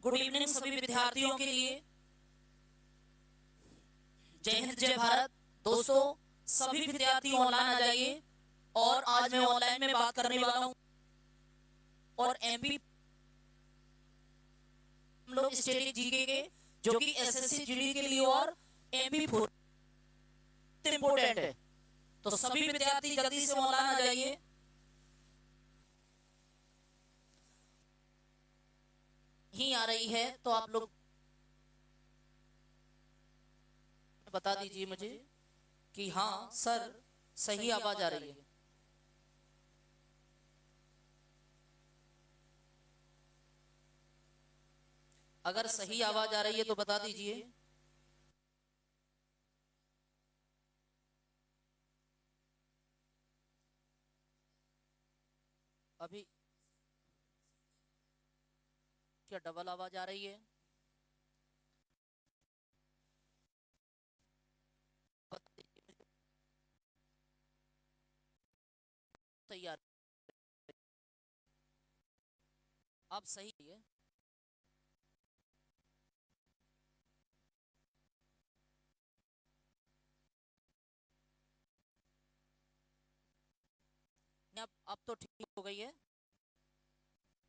Good evening सभी विद्यार्थियों के लिए। जय हिंद जय भारत। दोस्तों सभी विद्यार्थी ऑनलाइन आ जाइए। और आज मैं ऑनलाइन में बात करने वाला हूं और एमपी हम लोग स्टेटिक जीके के जो कि एसएससी जीडी के लिए और एमपी फोर इंपोर्टेंट है। तो सभी विद्यार्थी जल्दी से ऑनलाइन आ जाइए। ही आ रही है तो आप लोग बता दीजिए मुझे कि हाँ सर सही आवाज आ रही है। अगर सही आवाज आ रही है तो बता दीजिए। अभी क्या डबल आवाज आ रही है? तैयार अब सही है। अब तो ठीक हो गई है।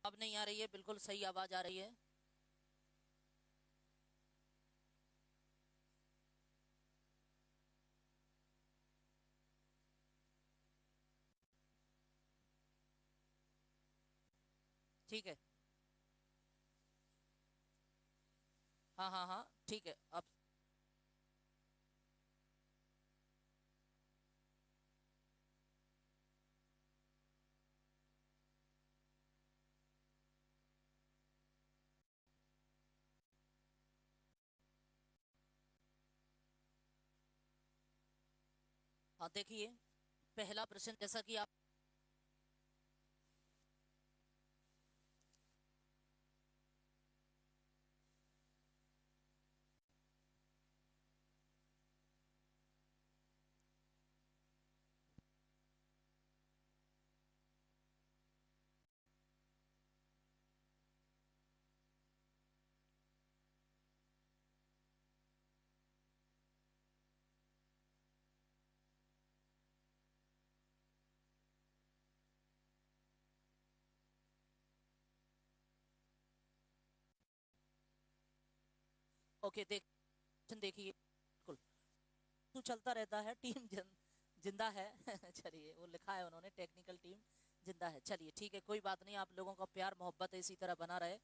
अब नहीं आ रही है, बिल्कुल सही आवाज आ रही है। ठीक है। हाँ हाँ हाँ ठीक है। अब हाँ देखिए, पहला प्रश्न जैसा कि आप ओके देखिए बिल्कुल तो चलता रहता है। टीम जिंदा है। चलिए, वो लिखा है उन्होंने टेक्निकल टीम जिंदा है। चलिए ठीक है, कोई बात नहीं, आप लोगों का प्यार मोहब्बत इसी तरह बना रहे।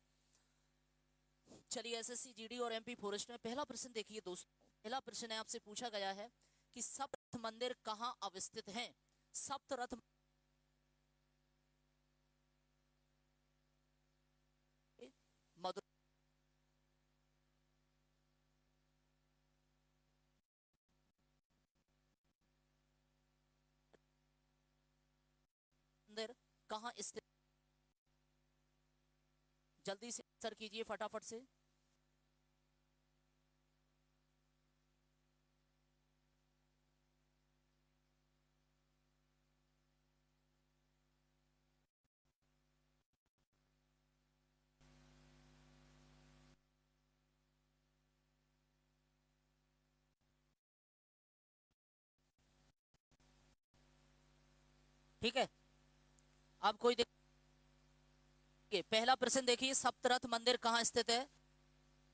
चलिए, एसएससी जीडी और एमपी फॉरेस्ट में पहला प्रश्न देखिए दोस्तों। पहला प्रश्न है, आपसे पूछा गया है कि सप्त मंदिर कहाँ अवस्थित हैं? सप्त रथ मधुरा मंदिर कहाँ स्थित? जल्दी से आंसर कीजिए फटाफट से। ठीक है, अब कोई देखिए पहला प्रश्न देखिए, सप्तरथ मंदिर कहाँ स्थित है?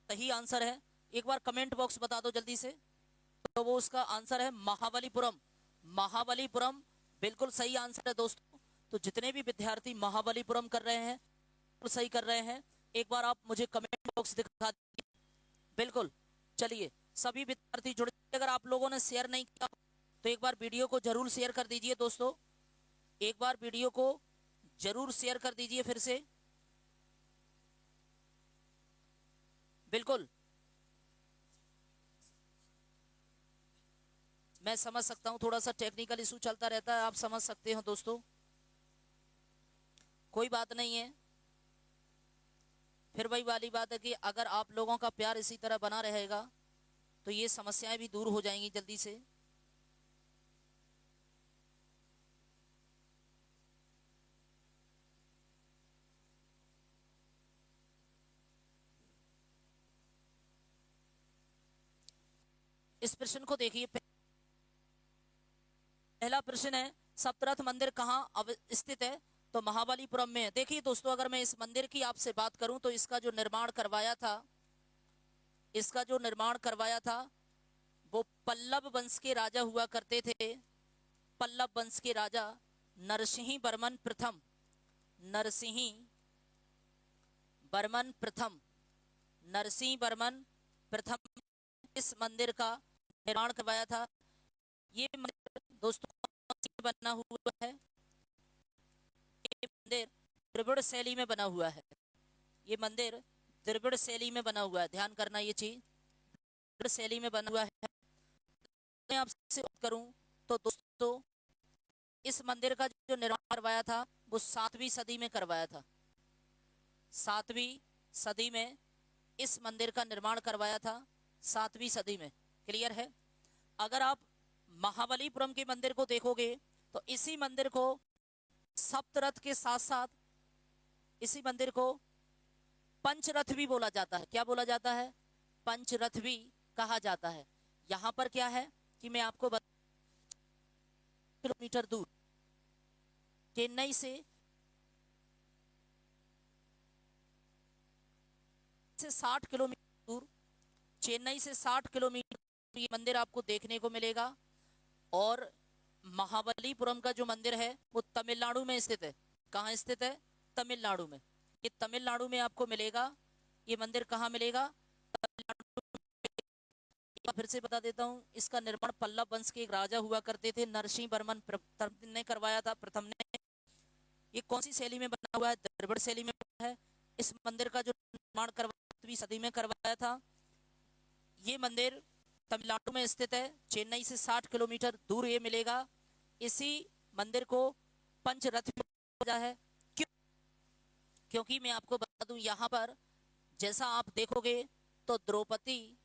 सही आंसर है, एक बार कमेंट बॉक्स बता दो जल्दी से। तो वो उसका आंसर है महाबलीपुरम। महाबलीपुरम बिल्कुल सही आंसर है दोस्तों। तो जितने भी विद्यार्थी महाबलीपुरम कर रहे हैं बिल्कुल सही कर रहे हैं। एक बार आप मुझे कमेंट बॉक्स दिखा दीजिए। बिल्कुल। चलिए, सभी विद्यार्थी जुड़े। अगर आप लोगों ने शेयर नहीं किया तो एक बार वीडियो को जरूर शेयर कर दीजिए दोस्तों। एक बार वीडियो को जरूर शेयर कर दीजिए फिर से। बिल्कुल, मैं समझ सकता हूं, थोड़ा सा टेक्निकल इशू चलता रहता है, आप समझ सकते हो दोस्तों, कोई बात नहीं है। फिर वही वाली बात है कि अगर आप लोगों का प्यार इसी तरह बना रहेगा तो ये समस्याएं भी दूर हो जाएंगी जल्दी से। इस प्रश्न को देखिए। पहला प्रश्न है, सप्तरथ मंदिर कहाँ स्थित है? तो महाबलीपुरम में है। देखिए दोस्तों, अगर मैं इस मंदिर की आपसे बात करूं तो इसका जो निर्माण करवाया था, वो पल्लव वंश के राजा हुआ करते थे। पल्लव वंश के राजा नरसिंह वर्मन प्रथम, नरसिंह वर्मन प्रथम, नरसिंह वर्मन प्रथम इस मंदिर का निर्माण करवाया था। ये मंदिर दोस्तों बना हुआ है, ये मंदिर द्रविड़ शैली में बना हुआ है। ये मंदिर द्रविड़ शैली में बना हुआ है, ध्यान करना ये चीज, द्रविड़ शैली में बना हुआ है। मैं आपसे बात करूं तो दोस्तों, इस मंदिर का जो निर्माण करवाया था वो 7वीं सदी में करवाया था। 7वीं सदी में इस मंदिर का निर्माण करवाया था, 7वीं सदी में। क्लियर है? अगर आप महाबलीपुरम के मंदिर को देखोगे तो इसी मंदिर को सप्तरथ के साथ साथ इसी मंदिर को पंचरथ भी बोला जाता है। क्या बोला जाता है? पंचरथ भी कहा जाता है। यहां पर क्या है कि मैं आपको किलोमीटर दूर चेन्नई से 60 किलोमीटर दूर, चेन्नई से 60 किलोमीटर ये मंदिर आपको देखने को मिलेगा। और महाबलीपुरम का जो मंदिर है वो तमिलनाडु में स्थित है। कहाँ स्थित है? तमिलनाडु में। ये तमिलनाडु में आपको मिलेगा। ये मंदिर कहाँ मिलेगा? तमिलनाडु। फिर से बता देता हूँ, इसका निर्माण पल्लव वंश के एक राजा हुआ करते थे, नरसिंह वर्मन प्रथम ने करवाया था, प्रथम ने। ये कौन सी शैली में बना हुआ है? द्रविड़ शैली में बना है। इस मंदिर का जो निर्माण 7वीं सदी में करवाया था। ये मंदिर तमिलनाडु में स्थित है, चेन्नई से 60 किलोमीटर दूर ये मिलेगा। इसी मंदिर को पंचरथ है। क्यों? क्योंकि मैं आपको बता दूं, यहाँ पर जैसा आप देखोगे तो द्रौपदी,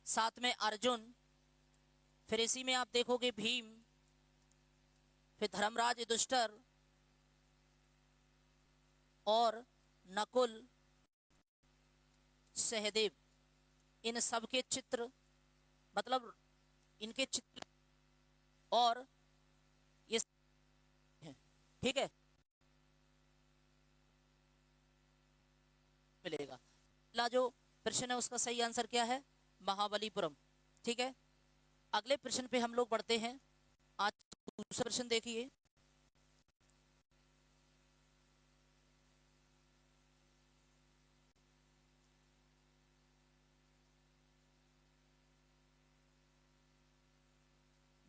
साथ में अर्जुन, फिर इसी में आप देखोगे भीम, फिर धर्मराज युधिष्ठिर और नकुल सहदेव, इन सब के चित्र, मतलब इनके चित्र और ये, ठीक है, मिलेगा। पहला जो प्रश्न है उसका सही आंसर क्या है? महाबलीपुरम। ठीक है, अगले प्रश्न पे हम लोग बढ़ते हैं। आज दूसरा प्रश्न देखिए।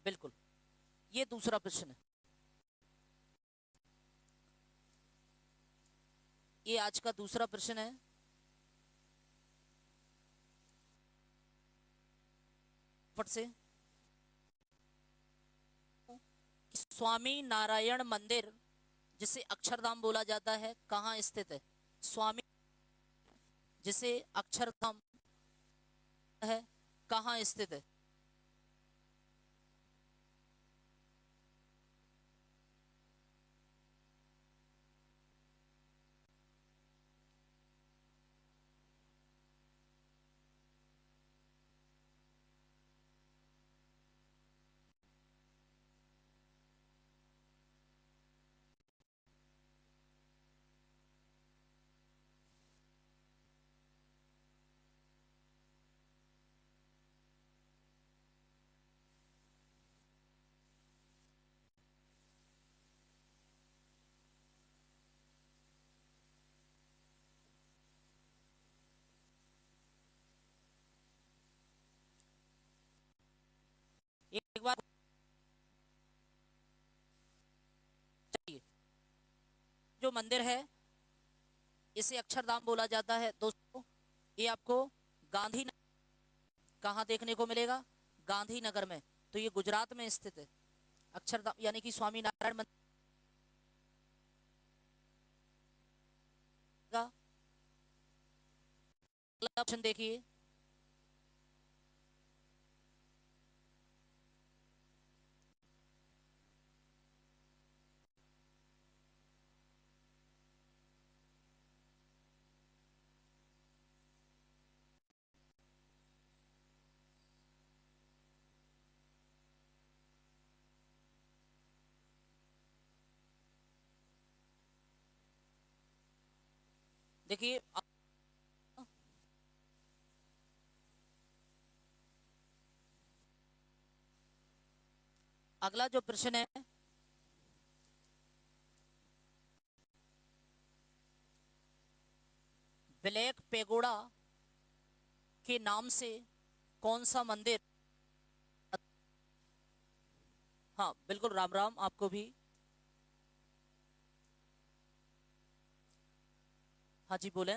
बिल्कुल, ये दूसरा प्रश्न है, ये आज का दूसरा प्रश्न है। फट से, स्वामी नारायण मंदिर जिसे अक्षरधाम बोला जाता है कहाँ स्थित है? स्वामी जिसे अक्षरधाम है कहाँ स्थित है? एक बार चाहिए, जो मंदिर है इसे अक्षरधाम बोला जाता है दोस्तों। ये आपको गांधी, कहाँ देखने को मिलेगा? गांधीनगर में। तो ये गुजरात में स्थित है अक्षरधाम, यानी कि स्वामी नारायण मंदिर का। अगला ऑप्शन देखिए। देखिए अगला जो प्रश्न है, ब्लैक पेगोडा के नाम से कौन सा मंदिर, हाँ बिल्कुल, राम राम आपको भी। हाँ जी बोले।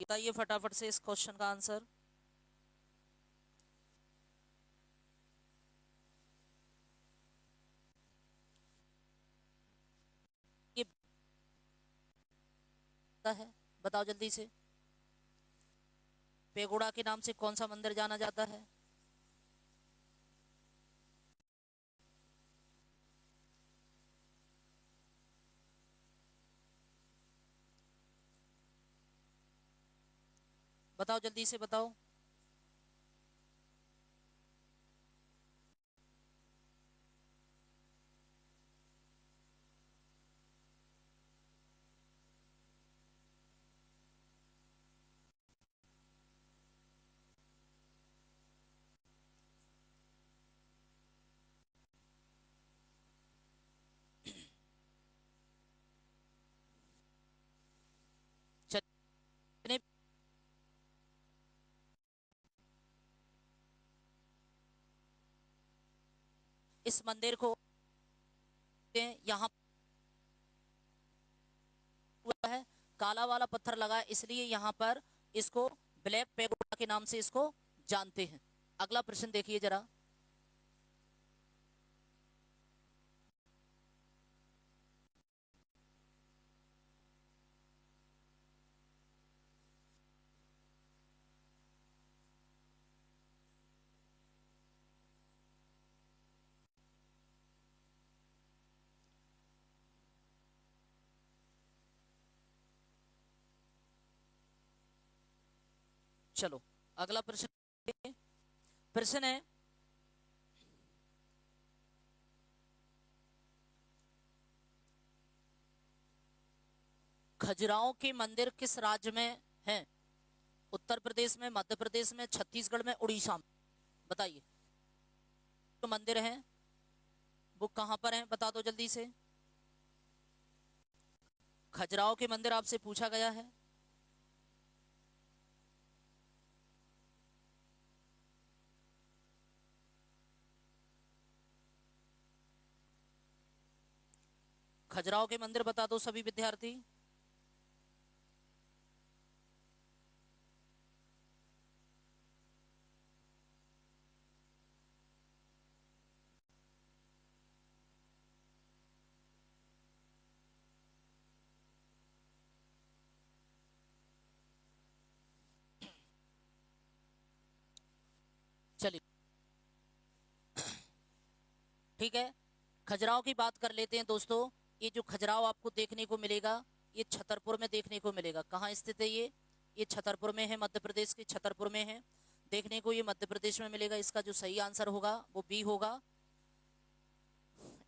बताइए फटाफट से इस क्वेश्चन का आंसर। ये पता है, बताओ जल्दी से। पेगोड़ा के नाम से कौन सा मंदिर जाना जाता है? बताओ जल्दी से बताओ। चलिए, इस मंदिर को यहाँ हुआ है, काला वाला पत्थर लगा है, इसलिए यहाँ पर इसको ब्लैक पेगोडा के नाम से इसको जानते हैं। अगला प्रश्न देखिए जरा। चलो अगला प्रश्न, प्रश्न है, खजुराहो के मंदिर किस राज्य में है? उत्तर प्रदेश में, मध्य प्रदेश में, छत्तीसगढ़ में, उड़ीसा में? बताइए। जो मंदिर हैं वो कहां पर हैं, बता दो जल्दी से। खजुराहो के मंदिर आपसे पूछा गया है। खजुराहो के मंदिर बता दो सभी विद्यार्थी। चलिए ठीक है, खजुराहो की बात कर लेते हैं दोस्तों। ये जो खजुराहो आपको देखने को मिलेगा, ये छतरपुर में देखने को मिलेगा। कहाँ स्थित है ये छतरपुर में है, मध्य प्रदेश के छतरपुर में है। देखने को ये मध्य प्रदेश में मिलेगा। इसका जो सही आंसर होगा वो बी होगा।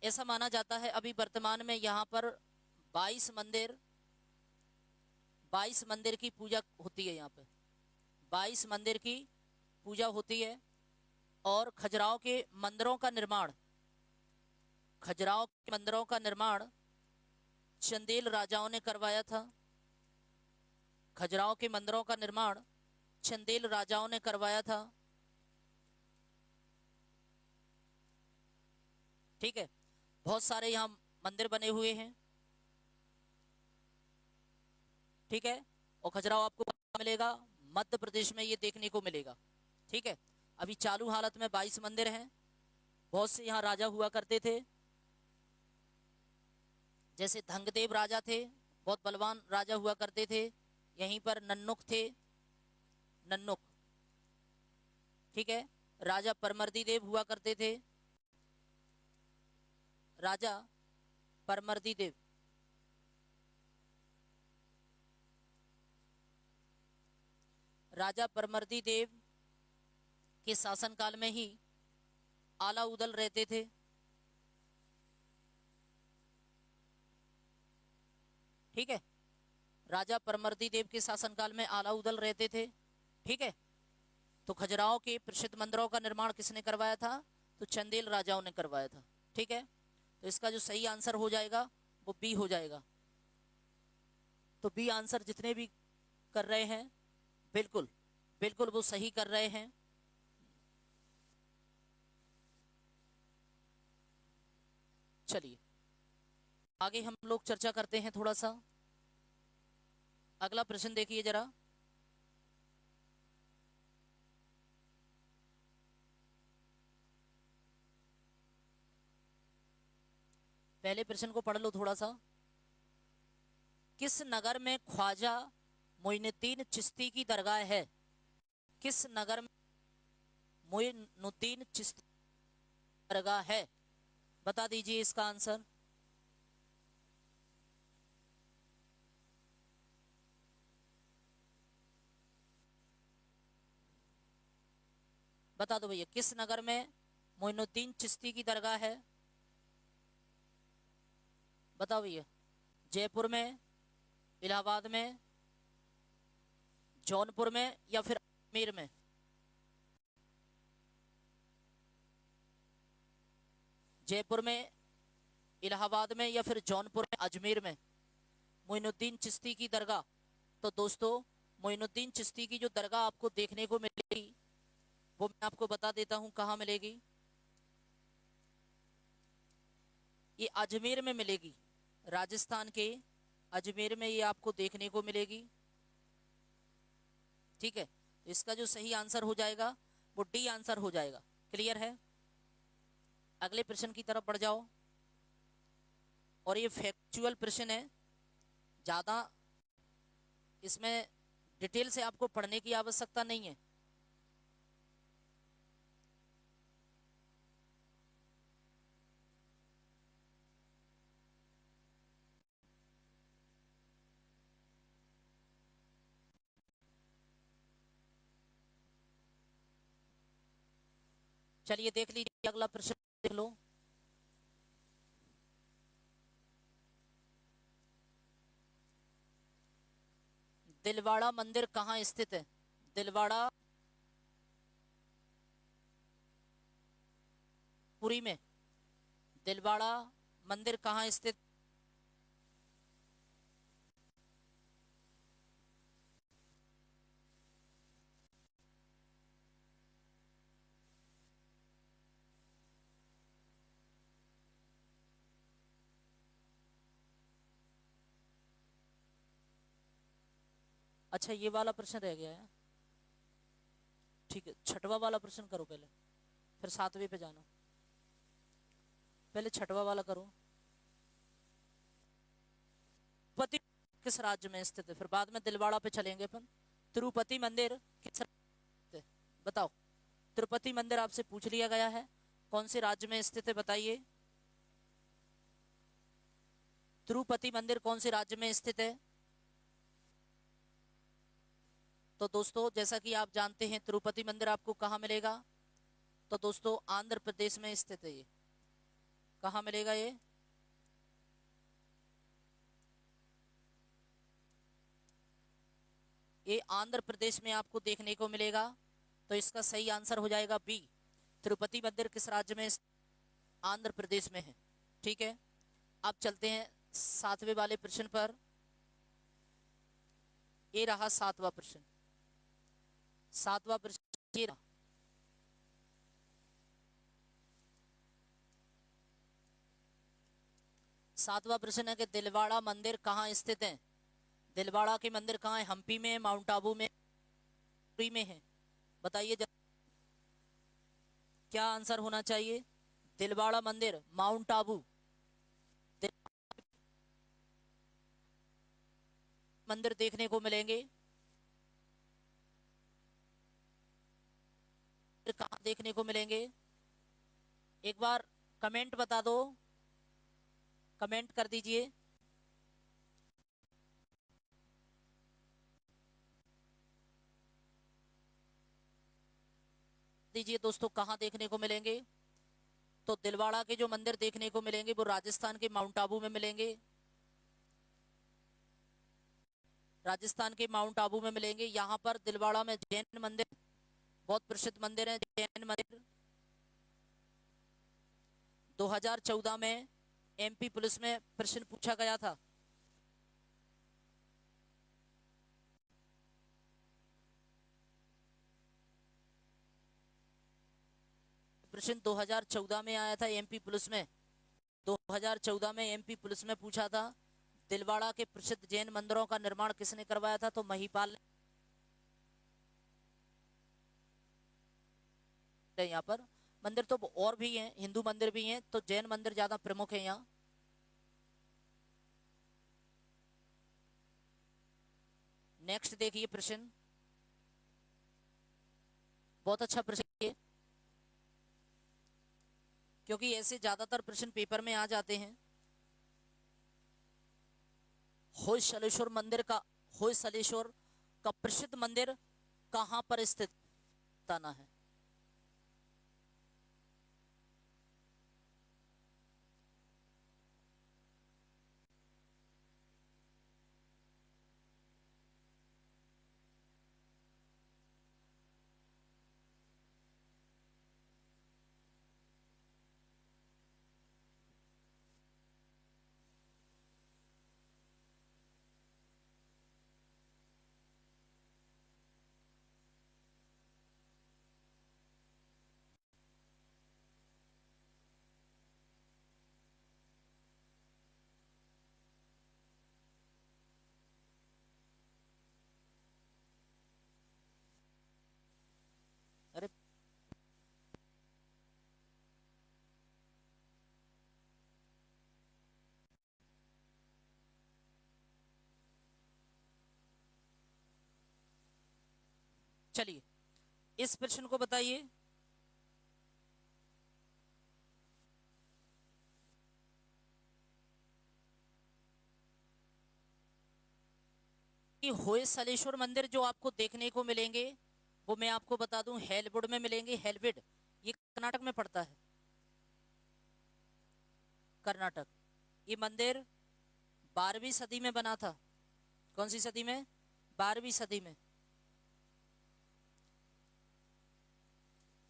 ऐसा माना जाता है अभी वर्तमान में यहाँ पर 22 मंदिर की पूजा होती है। यहाँ पे 22 मंदिर की पूजा होती है। और खजुराहो के मंदिरों का निर्माण चंदेल राजाओं ने करवाया था। खजुराहो के मंदिरों का निर्माण चंदेल राजाओं ने करवाया था। ठीक है, बहुत सारे यहाँ मंदिर बने हुए हैं। ठीक है, और खजुराहो आपको मिलेगा मध्य प्रदेश में, ये देखने को मिलेगा। ठीक है, अभी चालू हालत में 22 मंदिर हैं। बहुत से यहाँ राजा हुआ करते थे, जैसे धंगदेव राजा थे, बहुत बलवान राजा हुआ करते थे। यहीं पर नन्नुक थे, नन्नुक। ठीक है। राजा परमर्दी देव हुआ करते थे, राजा परमर्दी देव। राजा परमर्दी देव के शासनकाल में ही आला उदल रहते थे। ठीक है, राजा परमर्दी देव के शासनकाल में आला उदल रहते थे। ठीक है, तो खजुराहो के प्रसिद्ध मंदिरों का निर्माण किसने करवाया था? तो चंदेल राजाओं ने करवाया था। ठीक है, तो इसका जो सही आंसर हो जाएगा वो बी हो जाएगा। तो बी आंसर जितने भी कर रहे हैं बिल्कुल बिल्कुल वो सही कर रहे हैं। चलिए आगे हम लोग चर्चा करते हैं थोड़ा सा। अगला प्रश्न देखिए जरा। पहले प्रश्न को पढ़ लो थोड़ा सा। किस नगर में ख्वाजा मोइनुद्दीन चिश्ती की दरगाह है? किस नगर में मोइनुद्दीन चिश्ती की दरगाह है? बता दीजिए इसका आंसर। बता दो भैया, किस नगर में मोइनुद्दीन चिश्ती की दरगाह है? बताओ भैया। जयपुर में, इलाहाबाद में, जौनपुर में या फिर अजमेर में? जयपुर में, इलाहाबाद में या फिर जौनपुर में, अजमेर में मोइनुद्दीन चिश्ती की दरगाह। तो दोस्तों मोइनुद्दीन चिश्ती की जो दरगाह आपको देखने को मिलेगी वो मैं आपको बता देता हूं कहां मिलेगी। ये अजमेर में मिलेगी, राजस्थान के अजमेर में ये आपको देखने को मिलेगी। ठीक है, तो इसका जो सही आंसर हो जाएगा वो डी आंसर हो जाएगा। क्लियर है? अगले प्रश्न की तरफ बढ़ जाओ। और ये फैक्चुअल प्रश्न है, ज्यादा इसमें डिटेल से आपको पढ़ने की आवश्यकता नहीं है। चलिए देख लीजिए अगला प्रश्न देख लो। दिलवाड़ा मंदिर कहाँ स्थित है? दिलवाड़ा पुरी में। दिलवाड़ा मंदिर कहाँ स्थित? अच्छा ये वाला प्रश्न रह गया है। ठीक है, छठवा वाला प्रश्न करो पहले, फिर सातवें पे जाना। पहले छठवा वाला करो। तिरुपति किस राज्य में स्थित है? फिर बाद में दिलवाड़ा पे चलेंगे अपन। तिरुपति मंदिर किस राज्य में स्थित है? बताओ। तिरुपति मंदिर आपसे पूछ लिया गया है, कौन से राज्य में स्थित है बताइए। तिरुपति मंदिर कौन से राज्य में स्थित है? तो दोस्तों जैसा कि आप जानते हैं तिरुपति मंदिर आपको कहां मिलेगा? तो दोस्तों आंध्र प्रदेश में स्थित है ये। कहां मिलेगा ये? ये आंध्र प्रदेश में आपको देखने को मिलेगा। तो इसका सही आंसर हो जाएगा बी। तिरुपति मंदिर किस राज्य में? आंध्र प्रदेश में है। ठीक है, अब चलते हैं सातवें वाले प्रश्न पर। ये रहा सातवां प्रश्न। सातवां प्रश्न ये रहा। सातवां प्रश्न है कि दिलवाड़ा मंदिर कहाँ स्थित है? दिलवाड़ा के मंदिर कहाँ है? हम्पी में, माउंट आबू में, पुरी में है? बताइए क्या आंसर होना चाहिए। दिलवाड़ा मंदिर, माउंट आबू, मंदिर देखने को मिलेंगे। कहाँ देखने को मिलेंगे? एक बार कमेंट बता दो, कमेंट कर दीजिए। दीजिए दोस्तों, कहाँ देखने को मिलेंगे? तो दिलवाड़ा के जो मंदिर देखने को मिलेंगे वो राजस्थान के माउंट आबू में मिलेंगे। राजस्थान के माउंट आबू में मिलेंगे। यहाँ पर दिलवाड़ा में जैन मंदिर, बहुत प्रसिद्ध मंदिर है जैन मंदिर। 2014 में एमपी पुलिस में प्रश्न पूछा गया था। प्रश्न 2014 में आया था एमपी पुलिस में। 2014 में एमपी पुलिस में पूछा था, दिलवाड़ा के प्रसिद्ध जैन मंदिरों का निर्माण किसने करवाया था? तो महिपाल ने। यहाँ पर मंदिर तो और भी हैं, हिंदू मंदिर भी हैं, तो जैन मंदिर ज्यादा प्रमुख है यहाँ। नेक्स्ट देखिए प्रश्न, बहुत अच्छा प्रश्न है, क्योंकि ऐसे ज्यादातर प्रश्न पेपर में आ जाते हैं। होयसलेश्वर मंदिर का, होयसलेश्वर का प्रसिद्ध मंदिर कहां पर स्थित ताना है? अरे चलिए, इस प्रश्न को बताइए। कि होयसलेश्वर मंदिर जो आपको देखने को मिलेंगे वो मैं आपको बता दूं हेलवुड में मिलेंगे। हेलविड ये कर्नाटक में पड़ता है, कर्नाटक। ये मंदिर 12वीं सदी में बना था। कौन सी सदी में? 12वीं सदी में।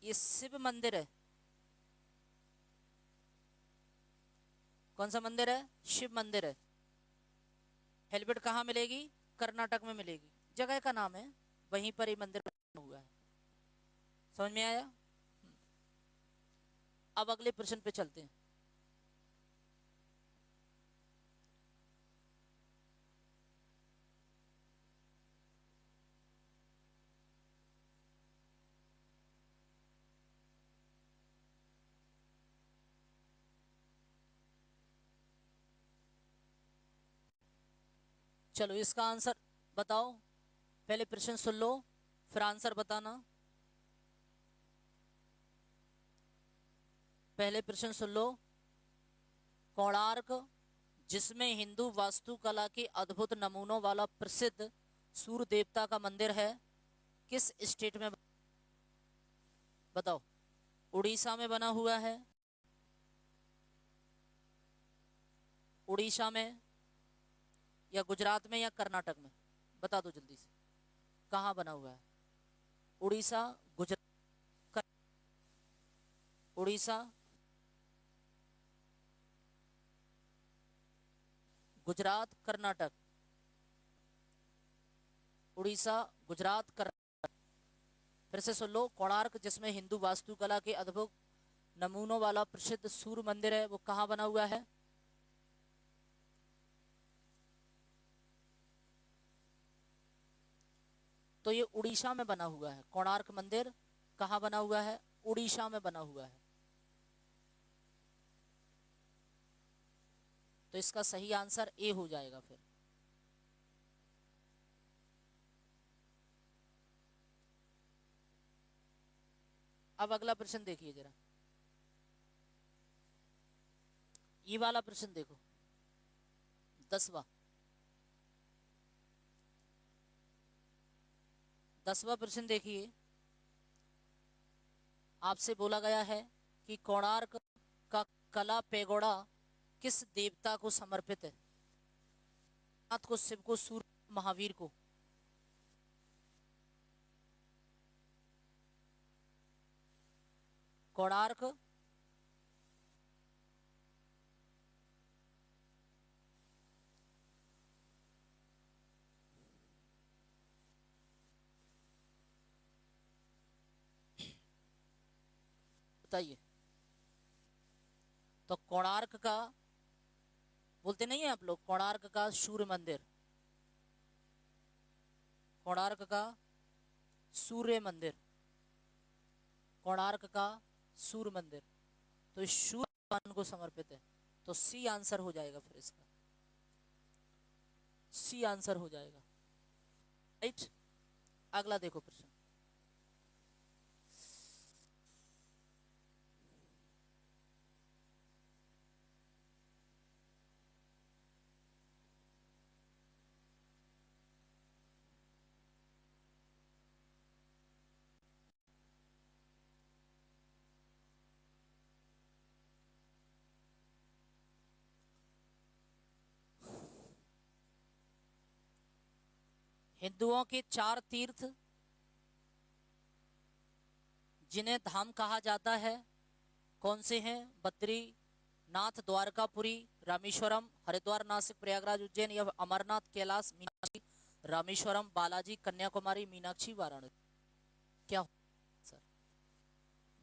ये शिव मंदिर है। कौन सा मंदिर है? शिव मंदिर है। हेलविड कहाँ मिलेगी? कर्नाटक में मिलेगी, जगह का नाम है, वहीं पर ये मंदिर बना हुआ है। समझ में आया? अब अगले प्रश्न पे चलते हैं। चलो इसका आंसर बताओ। पहले प्रश्न सुन लो फिर आंसर बताना। पहले प्रश्न सुन लो। कोणार्क, जिसमें हिंदू वास्तुकला के अद्भुत नमूनों वाला प्रसिद्ध सूर्य देवता का मंदिर है, किस स्टेट में? बताओ। उड़ीसा में बना हुआ है? उड़ीसा में या गुजरात में या कर्नाटक में? बता दो जल्दी से, कहां बना हुआ है? उड़ीसा, गुजरात, उड़ीसा, गुजरात, कर्नाटक। उड़ीसा, गुजरात, कर्नाटक। फिर से सुन लो। कोणार्क, जिसमें हिंदू वास्तुकला के अद्भुत नमूनों वाला प्रसिद्ध सूर्य मंदिर है, वो कहां बना हुआ है? तो ये उड़ीसा में बना हुआ है। कोणार्क मंदिर कहां बना हुआ है? उड़ीसा में बना हुआ है। तो इसका सही आंसर ए हो जाएगा। फिर अब अगला प्रश्न देखिए जरा, ये वाला प्रश्न देखो, 10वां 10वां प्रश्न देखिए। आपसे बोला गया है कि कोणार्क का कला पेगोड़ा किस देवता को समर्पित है? नाथ को, शिव को, सूर्य, महावीर को? कोणार्क बताइए। तो कोणार्क का बोलते नहीं है आप लोग, कोणार्क का सूर्य मंदिर, कोणार्क का सूर्य मंदिर, कोणार्क का सूर्य मंदिर, तो इस सूर्य भगवान को समर्पित है। तो सी आंसर हो जाएगा, फिर इसका सी आंसर हो जाएगा, राइट। अगला देखो प्रश्न, हिंदुओं के 4 तीर्थ जिन्हें धाम कहा जाता है कौन से हैं? बद्री नाथ, द्वारकापुरी, रामेश्वरम, हरिद्वार, नासिक, प्रयागराज, उज्जैन या अमरनाथ, कैलाश, मीनाक्षी, रामेश्वरम, बालाजी, कन्याकुमारी, मीनाक्षी, वाराणसी? क्या हो सर,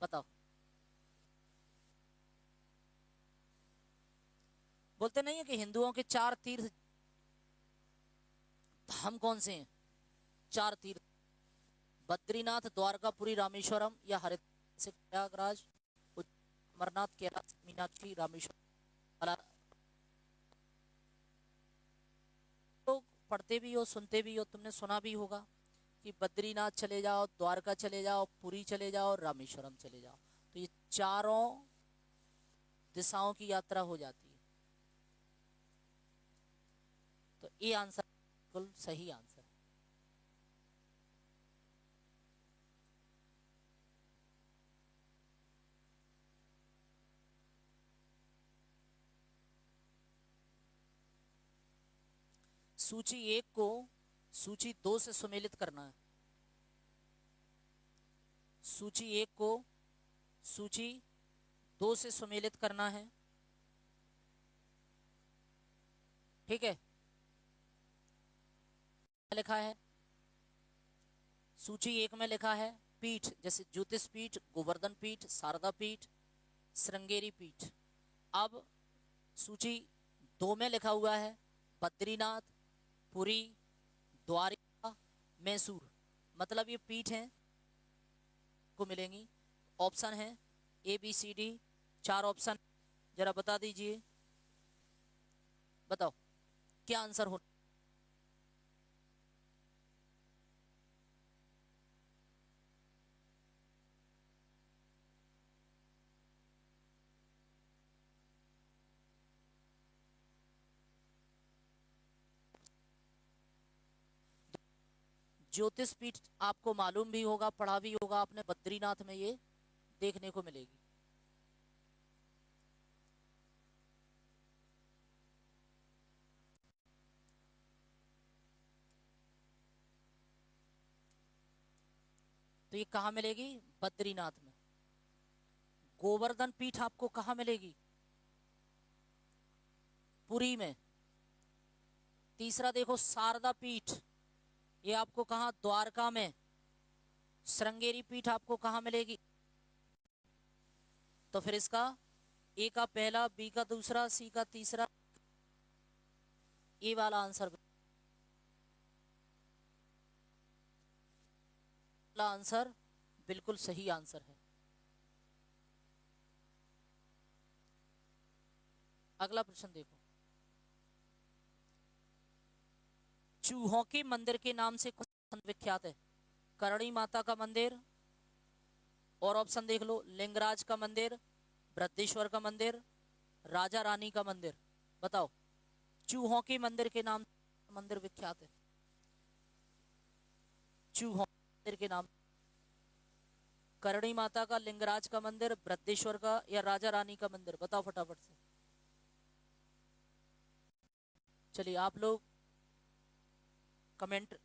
बताओ। बोलते नहीं है कि हिंदुओं के 4 तीर्थ धाम कौन से हैं? 4 तीर्थ, बद्रीनाथ, द्वारकापुरी, रामेश्वरम या हरिद्वार से प्रयागराज, अमरनाथ, कैलाश, मीनाक्षी, रामेश्वरम। लोग पढ़ते भी हो, सुनते भी हो, तुमने सुना भी होगा कि बद्रीनाथ चले जाओ, द्वारका चले जाओ, पुरी चले जाओ, रामेश्वरम चले जाओ, तो ये चारों दिशाओं की यात्रा हो जाती है। तो ये आंसर बिल्कुल सही आंसर है। सूची 1 को सूची 2 से सुमेलित करना है। सूची 1 को सूची 2 से सुमेलित करना है, ठीक है। लिखा है सूची 1 में लिखा है पीठ, जैसे ज्योतिष पीठ, गोवर्धन पीठ, शारदा पीठ, श्रृंगेरी पीठ। अब सूची 2 में लिखा हुआ है बद्रीनाथ, पुरी, द्वारिका, मैसूर। मतलब ये पीठ हैं को मिलेंगी। ऑप्शन है ABCD, 4 ऑप्शन, जरा बता दीजिए, बताओ क्या आंसर हो? ज्योतिष पीठ आपको मालूम भी होगा, पढ़ा भी होगा आपने, बद्रीनाथ में ये देखने को मिलेगी। तो ये कहां मिलेगी? बद्रीनाथ में। गोवर्धन पीठ आपको कहां मिलेगी? पुरी में। तीसरा देखो शारदा पीठ, ये आपको कहां? द्वारका में। श्रृंगेरी पीठ आपको कहां मिलेगी? तो फिर इसका ए का पहला, बी का दूसरा, सी का तीसरा, ए वाला आंसर, आंसर बिल्कुल सही आंसर है। अगला प्रश्न देखो, चूहों के मंदिर के नाम से कौन सा विख्यात है? करणी माता का मंदिर, और ऑप्शन देख लो, लिंगराज का मंदिर, बृहदेश्वर का मंदिर, राजा रानी का मंदिर। बताओ, चूहों के मंदिर के नाम मंदिर विख्यात है, चूहों मंदिर के नाम। करणी माता का, लिंगराज का मंदिर, बृहदेश्वर का, या राजा रानी का मंदिर? बताओ फटाफट से। चलिए आप लोग कमेंट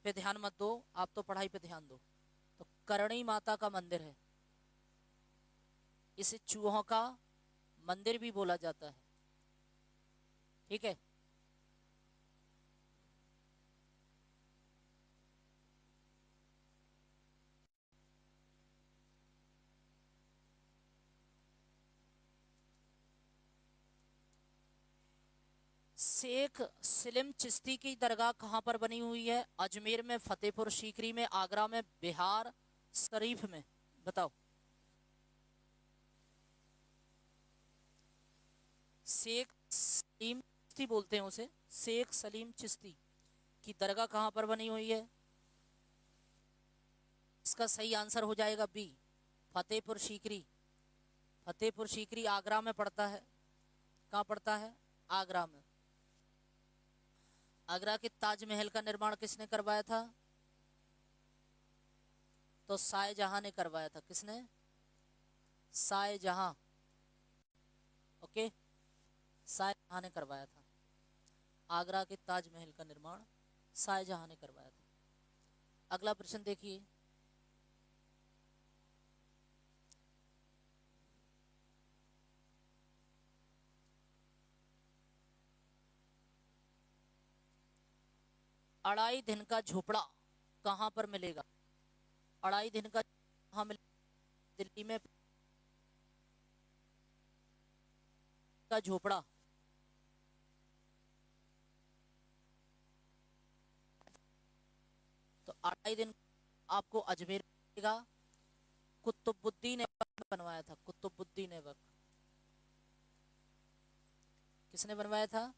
पे ध्यान मत दो, आप तो पढ़ाई पे ध्यान दो। तो करणी माता का मंदिर है, इसे चूहों का मंदिर भी बोला जाता है। ठीक है, शेख सलीम चिश्ती की दरगाह कहाँ पर बनी हुई है? अजमेर में, फतेहपुर सीकरी में, आगरा में, बिहार शरीफ में? बताओ। शेख सलीम चिश्ती बोलते हैं उसे, शेख सलीम चिश्ती की दरगाह कहाँ पर बनी हुई है? इसका सही आंसर हो जाएगा बी, फतेहपुर सीकरी। फतेहपुर सीकरी आगरा में पड़ता है। कहाँ पड़ता है? आगरा में। आगरा के ताजमहल का निर्माण किसने करवाया था? तो शाहजहां ने करवाया था। किसने? शाहजहां। ओके, शाहजहां ने करवाया था। आगरा के ताजमहल का निर्माण शाहजहां ने करवाया था। अगला प्रश्न देखिए, अढ़ाई दिन का झोपड़ा कहां पर मिलेगा? अढ़ाई दिन का कहां मिलेगा? दिल्ली में का झोपड़ा। तो अढ़ाई दिन आपको अजमेर मिलेगा। कुतुबुद्दीन ऐबक ने बनवाया था। कुतुबुद्दीन ऐबक किसने बनवाया था?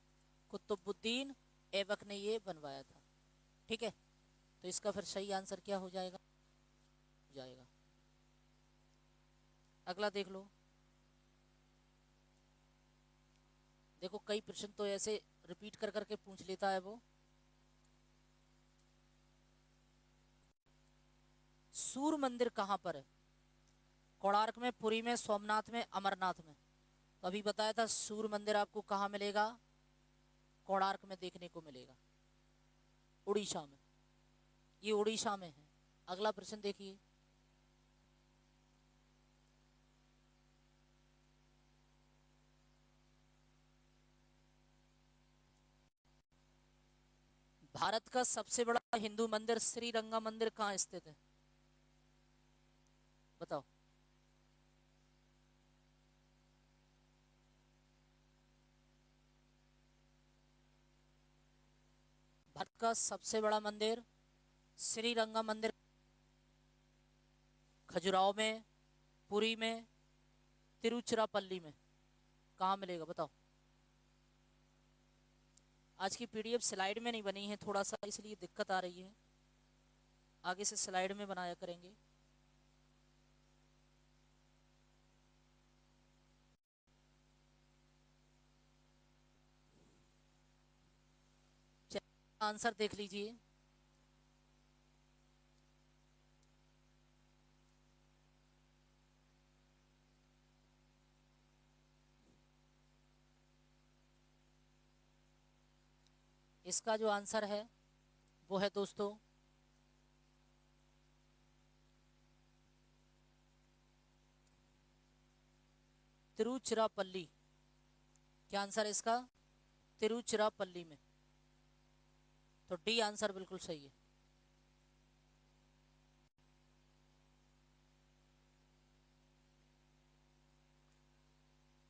कुतुबुद्दीन ऐबक ने ये बनवाया था। ठीक है, तो इसका फिर सही आंसर क्या हो जाएगा? अगला देख लो। देखो कई प्रश्न तो ऐसे रिपीट कर करके पूछ लेता है वो। सूर्य मंदिर कहां पर है? कोणार्क में, पुरी में, सोमनाथ में, अमरनाथ में? तो अभी बताया था सूर्य मंदिर आपको कहां मिलेगा? कोणार्क में देखने को मिलेगा, उड़ीसा में। ये उड़ीसा में है। अगला प्रश्न देखिए, भारत का सबसे बड़ा हिंदू मंदिर श्रीरंगम मंदिर कहाँ स्थित है? बताओ। भारत का सबसे बड़ा मंदिर श्रीरंगम मंदिर खजुराहो में, पुरी में, तिरुचिरापल्ली में? कहाँ मिलेगा बताओ। आज की पीडीएफ स्लाइड में नहीं बनी है, थोड़ा सा इसलिए दिक्कत आ रही है। आगे से स्लाइड में बनाया करेंगे। आंसर देख लीजिए। इसका जो आंसर है वो है दोस्तों तिरुचिरापल्ली। क्या आंसर है इसका? तिरुचिरापल्ली में। तो डी आंसर बिल्कुल सही है।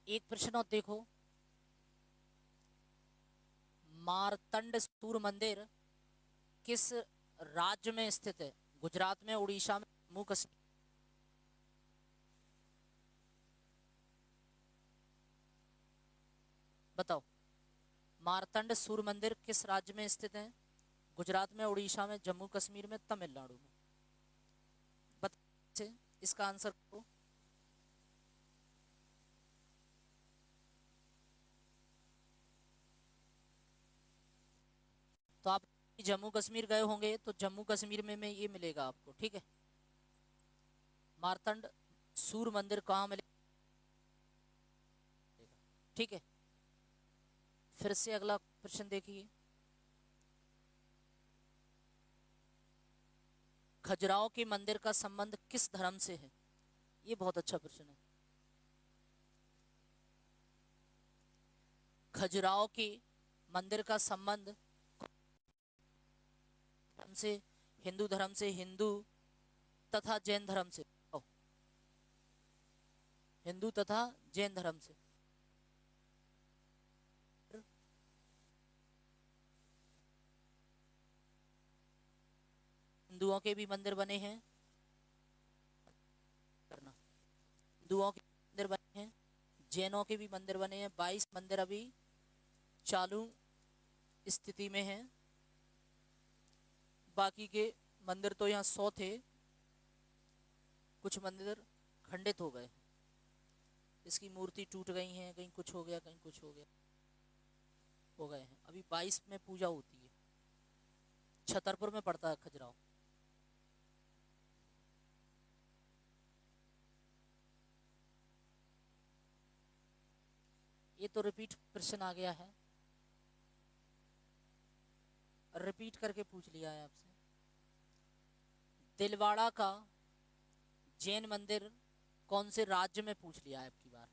एक प्रश्न और देखो, मारतंड सूर्य मंदिर किस राज्य में स्थित है? गुजरात में, उड़ीसा में, जम्मू कश्मीर? बताओ, मारतंड सूर्य मंदिर किस राज्य में स्थित है? गुजरात में, उड़ीसा में, जम्मू कश्मीर में, तमिलनाडु में? इसका आंसर करो। तो आप जम्मू कश्मीर गए होंगे तो जम्मू कश्मीर में ये मिलेगा आपको, ठीक है। मार्तंड सूर्य मंदिर कहाँ मिलेगा, ठीक है। फिर से अगला प्रश्न देखिए, खजुराहो के मंदिर का संबंध किस धर्म से है? ये बहुत अच्छा प्रश्न है। खजुराहो के मंदिर का संबंध धर्म से, हिंदू धर्म से, हिंदू तथा जैन धर्म से, हिंदू तथा जैन धर्म से। हिंदुओं के भी मंदिर बने हैं, करना, हिंदुओं के मंदिर बने हैं, जैनों के भी मंदिर बने हैं। 22 मंदिर अभी चालू स्थिति में हैं। बाकी के मंदिर तो यहाँ 100 थे, कुछ मंदिर खंडित हो गए, इसकी मूर्ति टूट गई हैं, कहीं कुछ हो गया, कहीं कुछ हो गया, हो गए हैं। अभी 22 में पूजा होती है। छतरपुर में पड़ता है खजुराहो। ये तो रिपीट प्रश्न आ गया है, रिपीट करके पूछ लिया है आपसे। दिलवाड़ा का जैन मंदिर कौन से राज्य में, पूछ लिया है आपकी बार,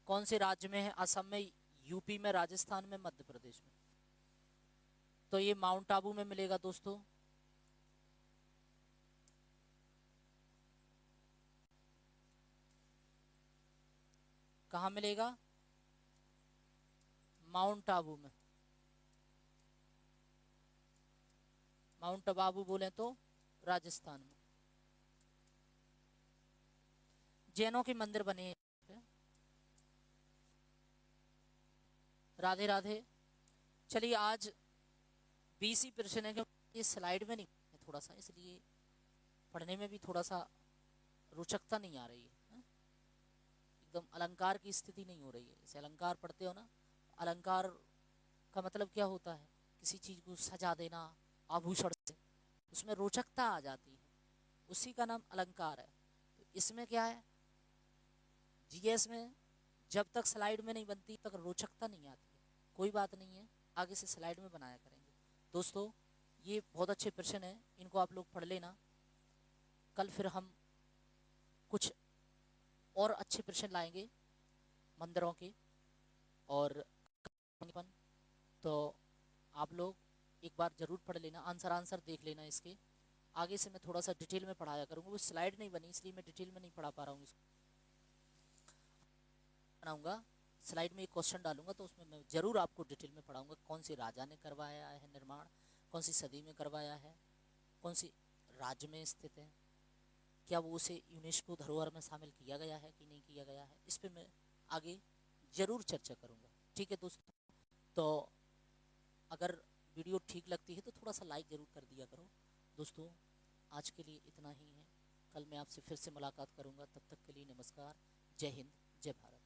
कौन से राज्य में है? असम में, यूपी में, राजस्थान में, मध्य प्रदेश में। तो ये माउंट आबू में मिलेगा दोस्तों। कहाँ मिलेगा? माउंट आबू में। माउंट आबू बोले तो राजस्थान में। जैनों के मंदिर बने हैं। राधे राधे। चलिए आज 20 ही प्रश्न है, क्योंकि ये स्लाइड में नहीं है थोड़ा सा, इसलिए पढ़ने में भी थोड़ा सा रोचकता नहीं आ रही है। एकदम अलंकार की स्थिति नहीं हो रही है। जैसे अलंकार पढ़ते हो ना, अलंकार का मतलब क्या होता है? किसी चीज को सजा देना आभूषण से, उसमें रोचकता आ जाती है, उसी का नाम अलंकार है। तो इसमें क्या है, जीएस में जब तक स्लाइड में नहीं बनती तक रोचकता नहीं आती है। कोई बात नहीं है, आगे से स्लाइड में बनाया करेंगे। दोस्तों ये बहुत अच्छे प्रश्न हैं, इनको आप लोग पढ़ लेना। कल फिर हम कुछ और अच्छे प्रश्न लाएंगे मंदिरों के, और तो आप लोग एक बार जरूर पढ़ लेना, आंसर देख लेना इसके। आगे से मैं थोड़ा सा डिटेल में पढ़ाया करूँगा, वो स्लाइड नहीं बनी इसलिए मैं डिटेल में नहीं पढ़ा पा रहा हूँ। इसको बनाऊंगा, स्लाइड में एक क्वेश्चन डालूंगा तो उसमें मैं जरूर आपको डिटेल में पढ़ाऊंगा, कौन सी राजा ने करवाया है निर्माण, कौन सी सदी में करवाया है, कौन सी राज्य में स्थित है, क्या वो उसे यूनेस्को धरोहर में शामिल किया गया है कि नहीं किया गया है, इस पर मैं आगे जरूर चर्चा करूंगा। ठीक है दोस्तों, तो अगर वीडियो ठीक लगती है तो थोड़ा सा लाइक जरूर कर दिया करो। दोस्तों आज के लिए इतना ही है, कल मैं आपसे फिर से मुलाकात करूंगा, तब तक के लिए नमस्कार, जय हिंद, जय भारत।